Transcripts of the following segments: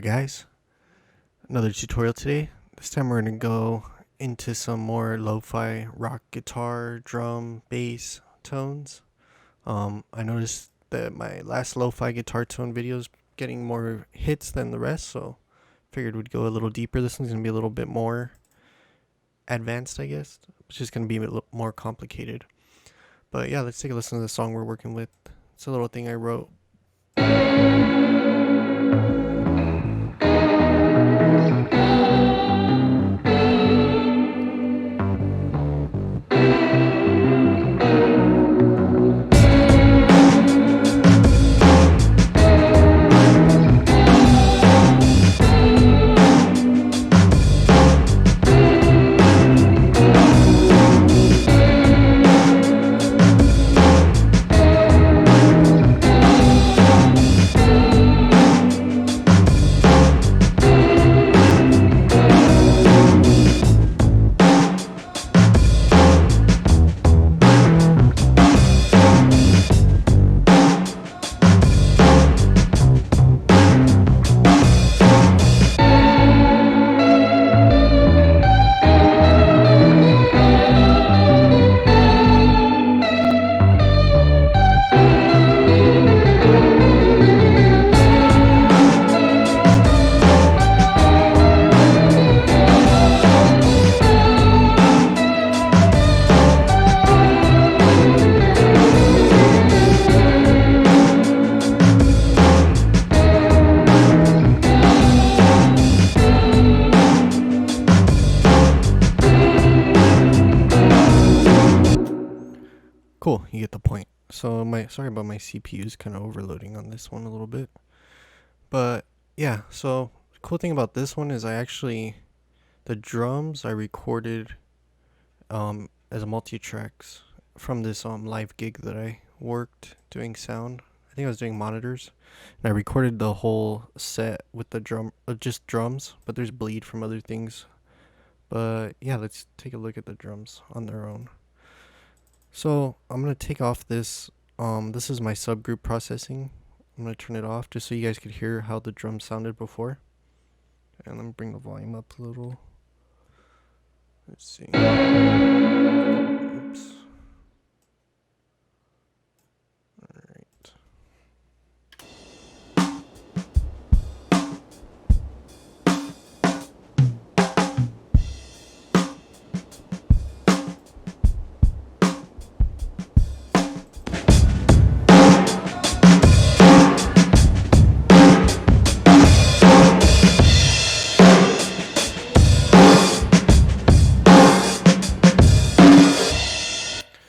guys, another tutorial today. This time we're going to go into some more lo-fi rock guitar, drum, bass tones. I noticed that my last lo-fi guitar tone video is getting more hits than the rest, so figured we'd go a little deeper. This one's going to be a little bit more advanced, I guess. It's just going to be a little more complicated. But yeah, let's take a listen to the song we're working with. It's a little thing I wrote. Cool, you get the point. So sorry about my CPU's kind of overloading on this one a little bit. But yeah, so the cool thing about this one is the drums I recorded as a multi-tracks from this live gig that I worked doing sound. I think I was doing monitors, and I recorded the whole set with the just drums, but there's bleed from other things. But yeah, let's take a look at the drums on their own. So I'm going to take off this, this is my subgroup processing. I'm going to turn it off just so you guys could hear how the drum sounded before. And let me bring the volume up a little. Let's see. Oops. Alright.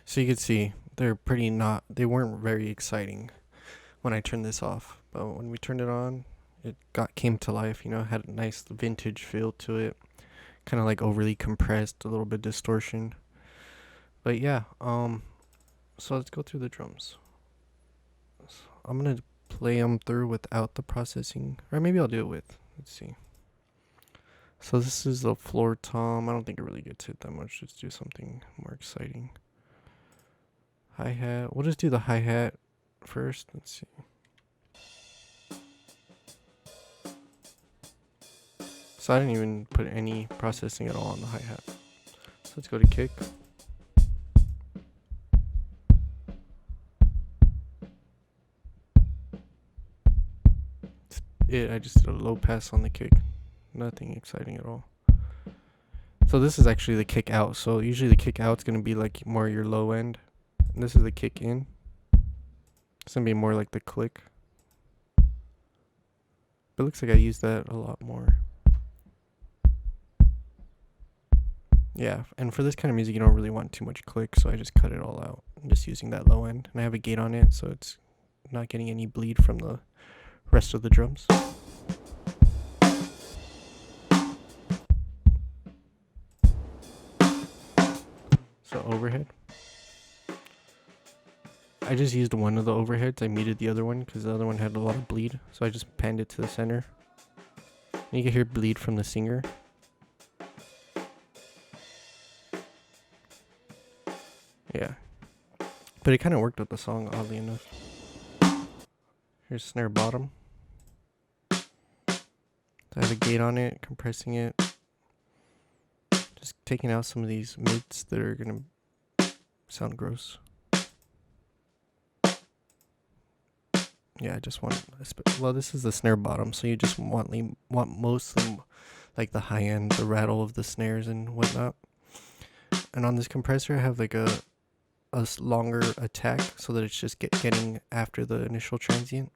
So you can see they weren't very exciting when I turned this off. But when we turned it on, it came to life, had a nice vintage feel to it. Kind of like overly compressed, a little bit distortion. But yeah, so let's go through the drums. So I'm going to play them through without the processing, or maybe I'll do it with. Let's see. So this is the floor tom. I don't think it really gets hit that much. Let's do something more exciting. Hi-hat. We'll just do the hi-hat first. Let's see. So I didn't even put any processing at all on the hi-hat. So let's go to kick. I just did a low pass on the kick. Nothing exciting at all. So this is actually the kick out. So usually the kick out's going to be like more your low end. And this is the kick in. It's going to be more like the click. But it looks like I use that a lot more. Yeah, and for this kind of music you don't really want too much click, so I just cut it all out. I'm just using that low end. And I have a gate on it, so it's not getting any bleed from the rest of the drums. So overhead. I just used one of the overheads. I muted the other one because the other one had a lot of bleed. So I just panned it to the center. And you can hear bleed from the singer. Yeah. But it kind of worked with the song, oddly enough. Here's snare bottom. I have a gate on it, compressing it. Just taking out some of these mids that are gonna sound gross. Yeah, I just want, well, this is the snare bottom, so you just want mostly like the high end, the rattle of the snares and whatnot. And on this compressor, I have like a longer attack so that it's just getting after the initial transient.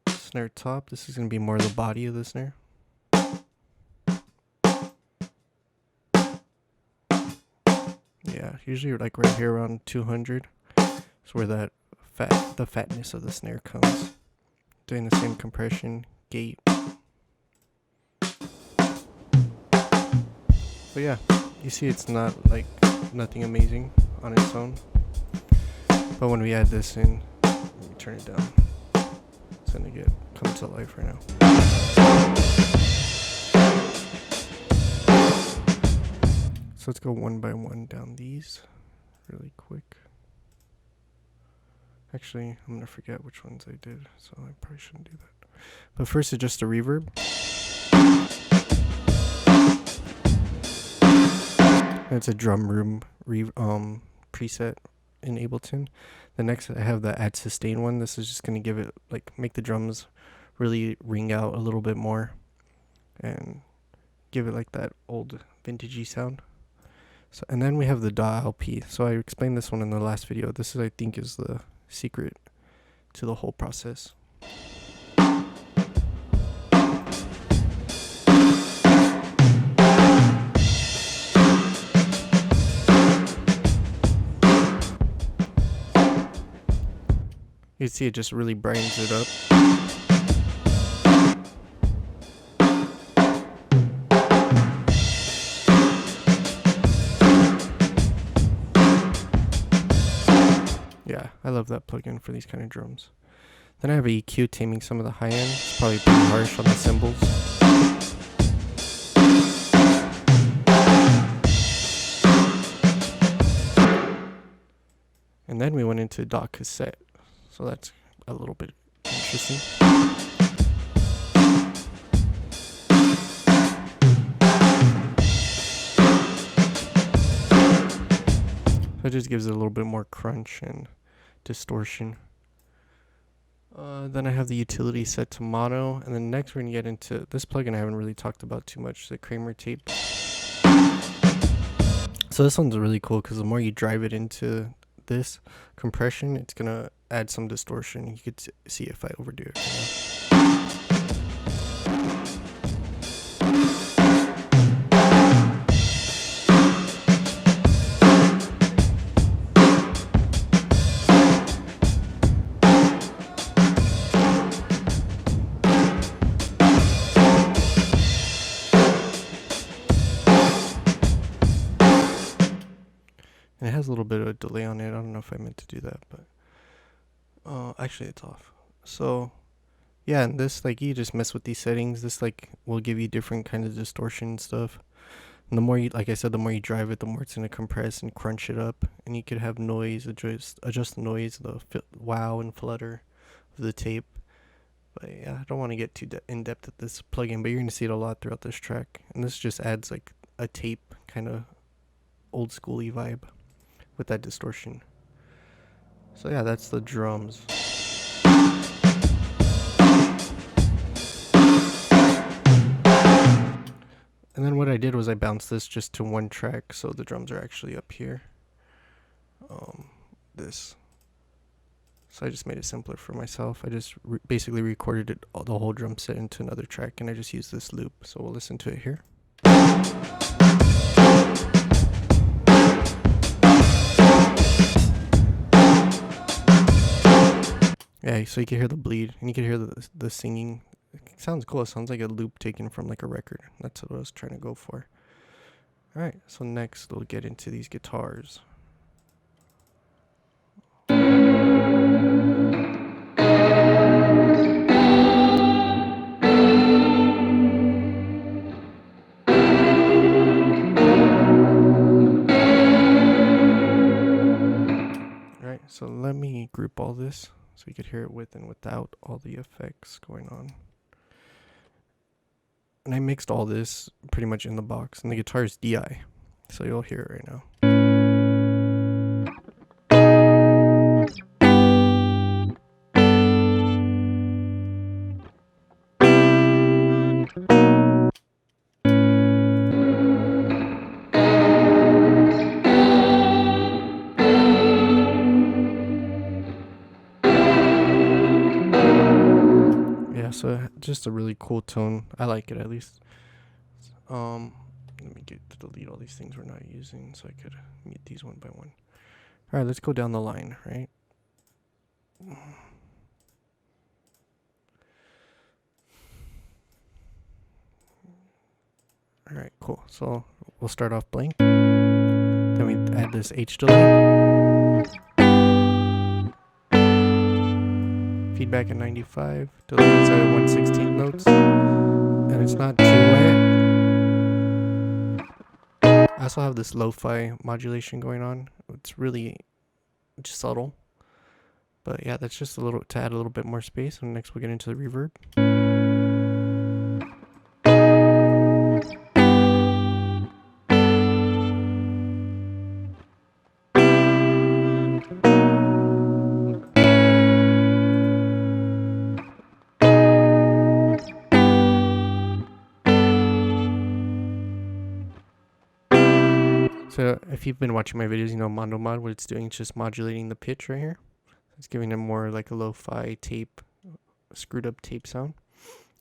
Snare top, this is gonna be more the body of the snare. Yeah, usually like right here around 200 is where the fatness of the snare comes. Doing the same compression, gate. But yeah, you see it's not like nothing amazing on its own. But when we add this in, let me turn it down. It's gonna come to life right now. So let's go one by one down these really quick. Actually, I'm gonna forget which ones I did, so I probably shouldn't do that. But first it's just a reverb. And it's a drum room preset in Ableton. The next I have the add sustain one. This is just gonna give it make the drums really ring out a little bit more and give it like that old vintagey sound. So, and then we have the DAW LP. So I explained this one in the last video. This is, I think, is the secret to the whole process. You can see it just really brightens it up. Yeah, I love that plugin for these kind of drums. Then I have a EQ taming some of the high end. It's probably pretty harsh on the cymbals. And then we went into DAW cassette. So that's a little bit interesting. So it just gives it a little bit more crunch and distortion. Then I have the utility set to mono, and then next we're gonna get into this plugin I haven't really talked about too much, the Kramer tape. So this one's really cool because the more you drive it into this compression, it's gonna add some distortion. You could see if I overdo it. And it has a little bit of a delay on it. I don't know if I meant to do that, but actually it's off. So yeah, and this, you just mess with these settings. This will give you different kinds of distortion and stuff. And the more you, like I said, the more you drive it, the more it's gonna compress and crunch it up. And you could have noise, adjust the noise, the wow and flutter of the tape. But yeah, I don't want to get too in depth at this plugin, but you're gonna see it a lot throughout this track. And this just adds a tape kind of old schooly vibe with that distortion. So yeah, that's the drums. And then what I did was I bounced this just to one track, so the drums are actually up here. This. So I just made it simpler for myself. I just basically recorded it, the whole drum set into another track, and I just used this loop. So we'll listen to it here. Yeah, so you can hear the bleed, and you can hear the singing. It sounds cool. It sounds like a loop taken from a record. That's what I was trying to go for. Alright, so next we'll get into these guitars. Alright, so let me group all this so you could hear it with and without all the effects going on. And I mixed all this pretty much in the box, and the guitar is DI, so you'll hear it right now. Yeah, so just a really cool tone. I like it, at least. Let me delete all these things we're not using so I could mute these one by one. All right, let's go down the line, right? All right, cool. So we'll start off blank. Then we add this H delay. Feedback at 95. Delays at 1/16 notes. And it's not too wet. I also have this lo-fi modulation going on. It's really just subtle. But yeah, that's just a little to add a little bit more space. And next we'll get into the reverb. So if you've been watching my videos, you know Mondo Mod, what it's doing is just modulating the pitch right here. It's giving it more like a lo-fi tape, screwed up tape sound.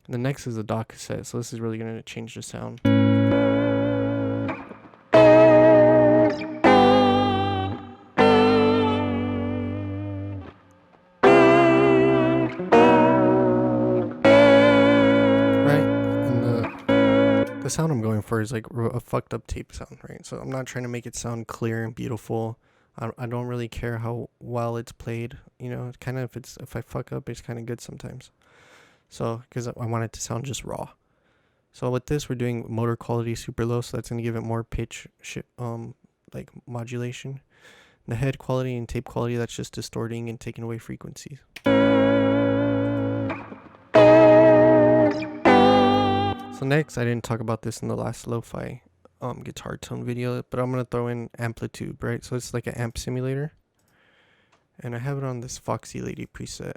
And the next is the DOT cassette, so this is really going to change the sound. The sound I'm going for is like a fucked up tape sound, right? So I'm not trying to make it sound clear and beautiful. I don't really care how well it's played, you know. It's kind of if I fuck up, it's kind of good sometimes. So because I want it to sound just raw. So with this, we're doing motor quality super low, so that's gonna give it more pitch, like modulation. The head quality and tape quality, that's just distorting and taking away frequencies. So next, I didn't talk about this in the last lo-fi guitar tone video, but I'm going to throw in amplitude, right? So it's like an amp simulator. And I have it on this Foxy Lady preset.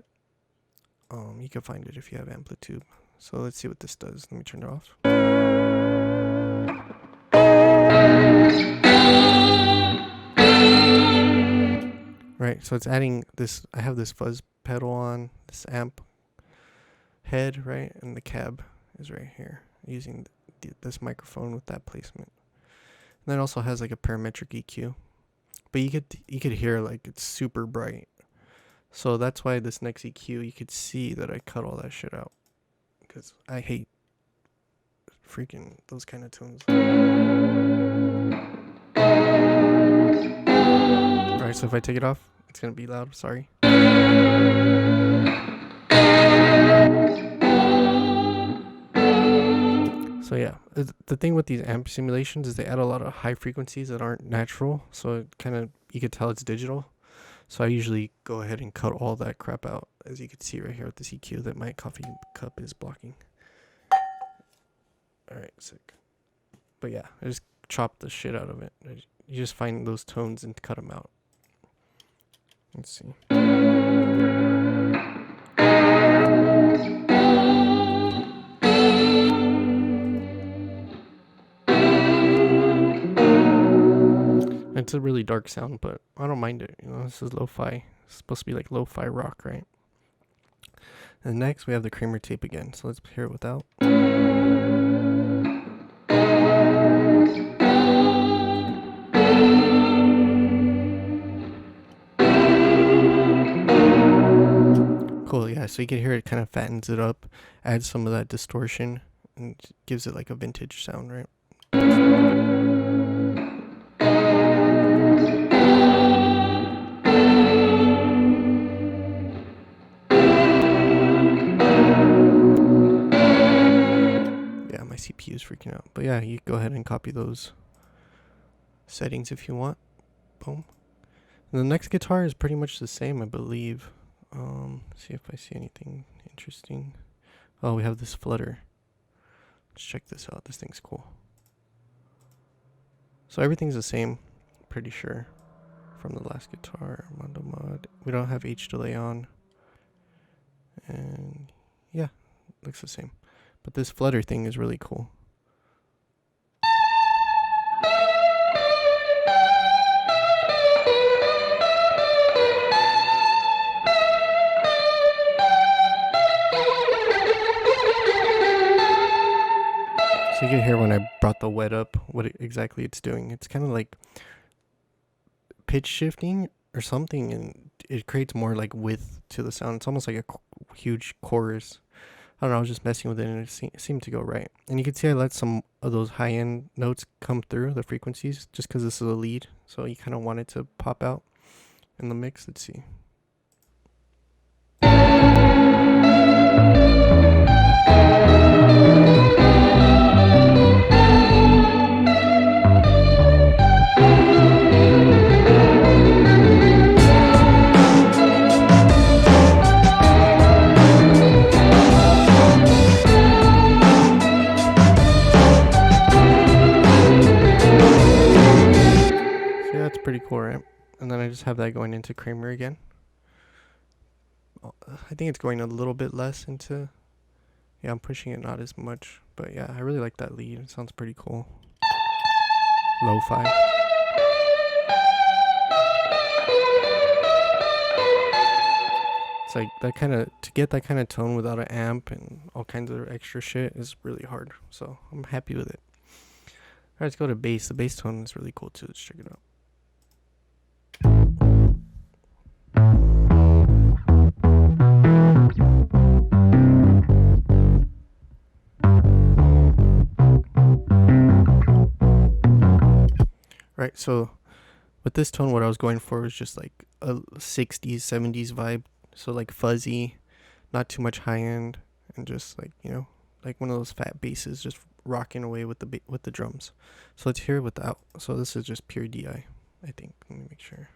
You can find it if you have amplitude. So let's see what this does. Let me turn it off. Right, so it's adding this, I have this fuzz pedal on, this amp head, right? And the cab is right here, using this microphone with that placement. And then it also has like a parametric EQ, but you could hear like it's super bright. So that's why this next EQ, you could see that I cut all that shit out, because I hate freaking those kind of tones. Alright, so if I take it off, it's gonna be loud, sorry. So yeah, the thing with these amp simulations is they add a lot of high frequencies that aren't natural, so it kind of, you could tell it's digital. So I usually go ahead and cut all that crap out, as you can see right here with this EQ that my coffee cup is blocking. Alright, sick. But yeah, I just chop the shit out of it. You just find those tones and cut them out. Let's see. It's a really dark sound, but I don't mind it. You know, this is lo-fi. It's supposed to be like lo-fi rock, right? And next we have the Kramer tape again. So let's hear it without. Cool, yeah. So you can hear it kind of fattens it up, adds some of that distortion, and gives it like a vintage sound, right? My CPU is freaking out, but yeah, you go ahead and copy those settings if you want. Boom. And the next guitar is pretty much the same, I believe. See if I see anything interesting. Oh, we have this flutter. Let's check this out. This thing's cool. So everything's the same, pretty sure, from the last guitar. Mondo mod. We don't have H delay on. And yeah, looks the same. But this flutter thing is really cool. So you can hear when I brought the wet up what exactly it's doing. It's kind of like pitch shifting or something, and it creates more like width to the sound. It's almost like a huge chorus. I don't know, I was just messing with it and it seemed to go right. And you can see I let some of those high-end notes come through, the frequencies, just because this is a lead. So you kind of want it to pop out in the mix. Let's see. That's pretty cool, right? And then I just have that going into Kramer again. I think it's going a little bit less into... Yeah, I'm pushing it not as much. But yeah, I really like that lead. It sounds pretty cool. Lo-fi. It's like that kind of... To get that kind of tone without an amp and all kinds of extra shit is really hard. So I'm happy with it. Alright, let's go to bass. The bass tone is really cool too. Let's check it out. Right, so with this tone, what I was going for was just like a 60s, 70s vibe. So like fuzzy, not too much high end, and just like, you know, like one of those fat basses just rocking away with the drums. So let's hear it without. So this is just pure DI, I think. Let me make sure.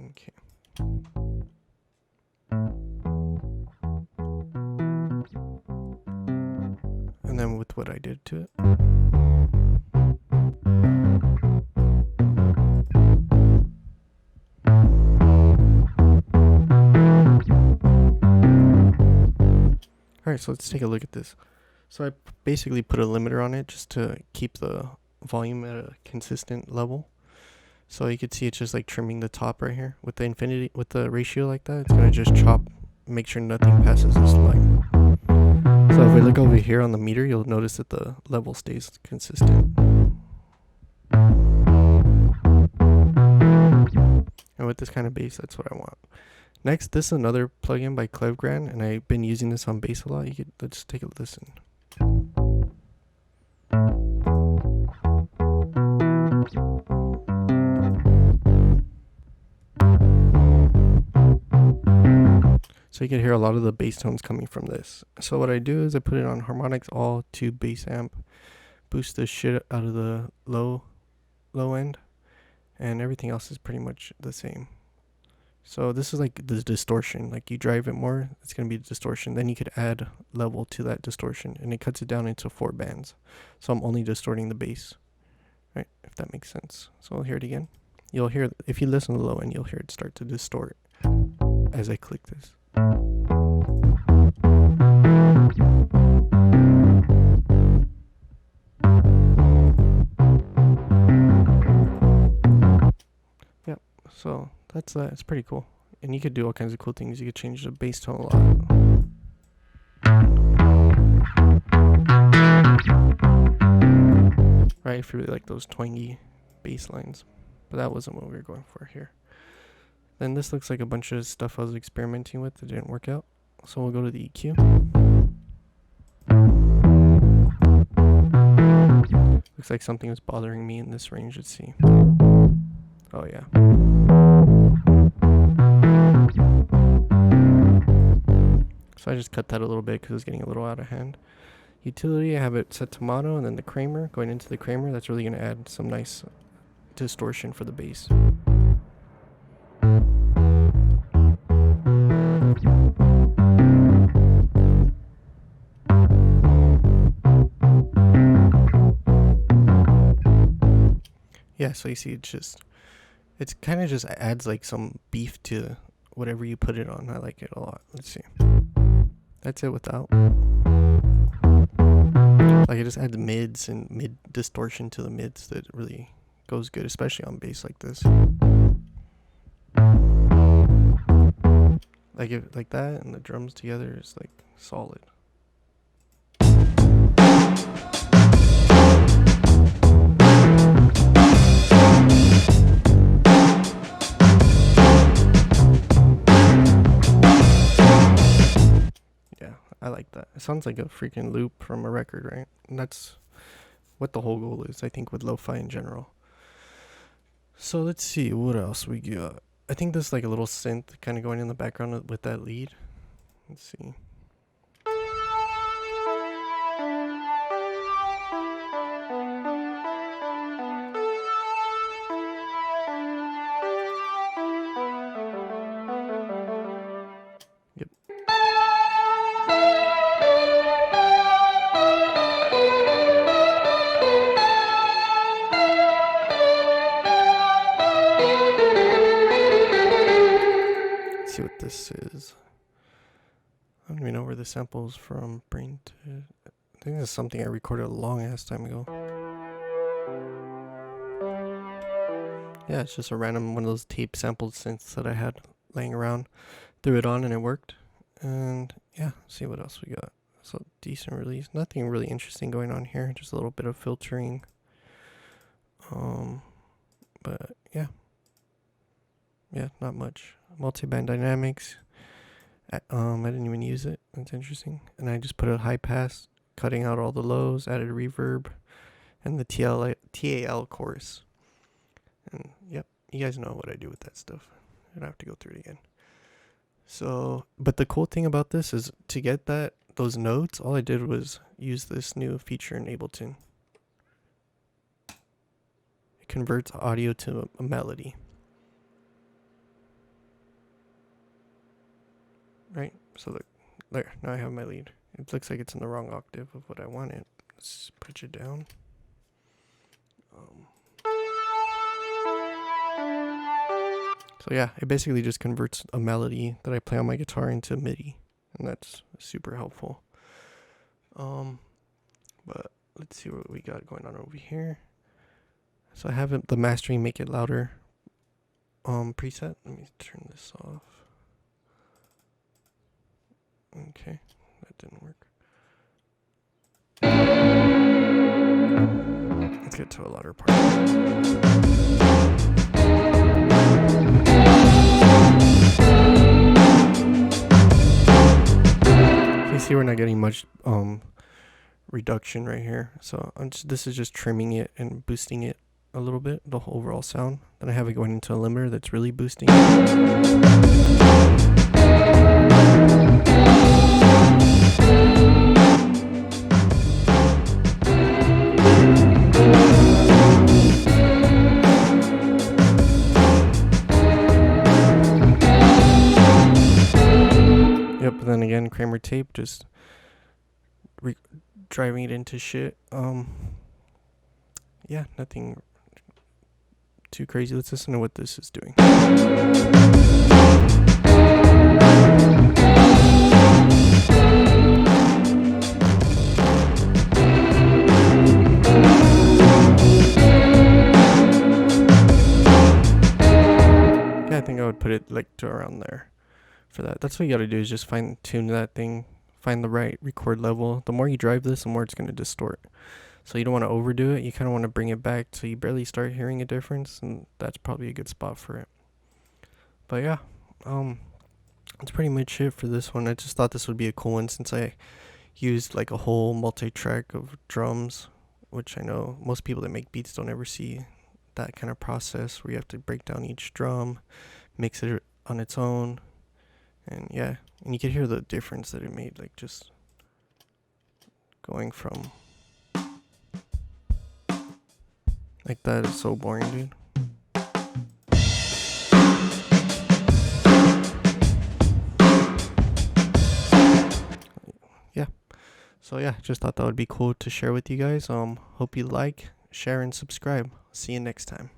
Okay. And then with what I did to it. Alright, so let's take a look at this. So I basically put a limiter on it just to keep the volume at a consistent level. So you could see it's just like trimming the top right here with the infinity, with the ratio like that. It's gonna just chop, make sure nothing passes this line. So if we look over here on the meter, you'll notice that the level stays consistent. And with this kind of bass, that's what I want. Next, this is another plugin by Clevgran, and I've been using this on bass a lot. Let's take a listen. So you can hear a lot of the bass tones coming from this. So what I do is I put it on harmonics all to bass amp, boost the shit out of the low end, and everything else is pretty much the same. So this is like the distortion. Like you drive it more, it's gonna be distortion. Then you could add level to that distortion, and it cuts it down into 4 bands. So I'm only distorting the bass, right? If that makes sense. So I'll hear it again. You'll hear, if you listen to the low end, you'll hear it start to distort as I click this. Yep, so that's that. It's pretty cool. And you could do all kinds of cool things. You could change the bass tone a lot. Right, if you really like those twangy bass lines. But that wasn't what we were going for here. Then this looks like a bunch of stuff I was experimenting with that didn't work out. So we'll go to the EQ. Looks like something was bothering me in this range. Let's see. Oh yeah. So I just cut that a little bit because it's getting a little out of hand. Utility, I have it set to mono, and then the Kramer, going into the Kramer, that's really going to add some nice distortion for the bass. so you see it's kind of just adds like some beef to whatever you put it on. I like it a lot. Let's see. That's it without. Like it just adds mids and mid distortion to the mids that really goes good, especially on bass like this. Like that and the drums together is like solid. Yeah, I like that. It sounds like a freaking loop from a record, right? And that's what the whole goal is, I think, with lo-fi in general. So let's see what else we got. I think there's like a little synth kind of going in the background with that lead. Let's see. Yep. See what this is. I don't even know where the sample is from. Brain to, I think this is something I recorded a long ass time ago. Yeah, it's just a random one of those tape sampled synths that I had laying around. Threw it on and it worked. And yeah, see what else we got. So decent release. Nothing really interesting going on here. Just a little bit of filtering. But yeah. Yeah, not much. Multi-band dynamics. I didn't even use it. That's interesting. And I just put a high pass, cutting out all the lows, added reverb, and the TAL chorus. And yep, you guys know what I do with that stuff. I don't have to go through it again. So, but the cool thing about this is to get those notes, all I did was use this new feature in Ableton. It converts audio to a melody. Right, so look, there, now I have my lead. It looks like it's in the wrong octave of what I wanted. Let's push it down. So yeah, it basically just converts a melody that I play on my guitar into MIDI, and that's super helpful. But let's see what we got going on over here. So I have the mastering make it louder preset. Let me turn this off. Okay, that didn't work. Let's get to a louder part. You see we're not getting much reduction right here. So this is just trimming it and boosting it a little bit, the whole overall sound. Then I have it going into a limiter that's really boosting it. Yep, but then again, Kramer tape, just driving it into shit. Yeah, nothing too crazy. Let's listen to what this is doing. Yeah, I think I would put it like to around there for that. That's what you gotta do, is just fine tune that thing, find the right record level. The more you drive this, the more it's gonna distort. So you don't want to overdo it. You kind of want to bring it back so you barely start hearing a difference, and that's probably a good spot for it. But yeah, that's pretty much it for this one. I just thought this would be a cool one since I used like a whole multi-track of drums, which I know most people that make beats don't ever see that kind of process where you have to break down each drum, mix it on its own, and yeah, and you can hear the difference that it made, like just going from like that is so boring, dude. Yeah. So yeah, just thought that would be cool to share with you guys. Hope you like, share, and subscribe. See you next time.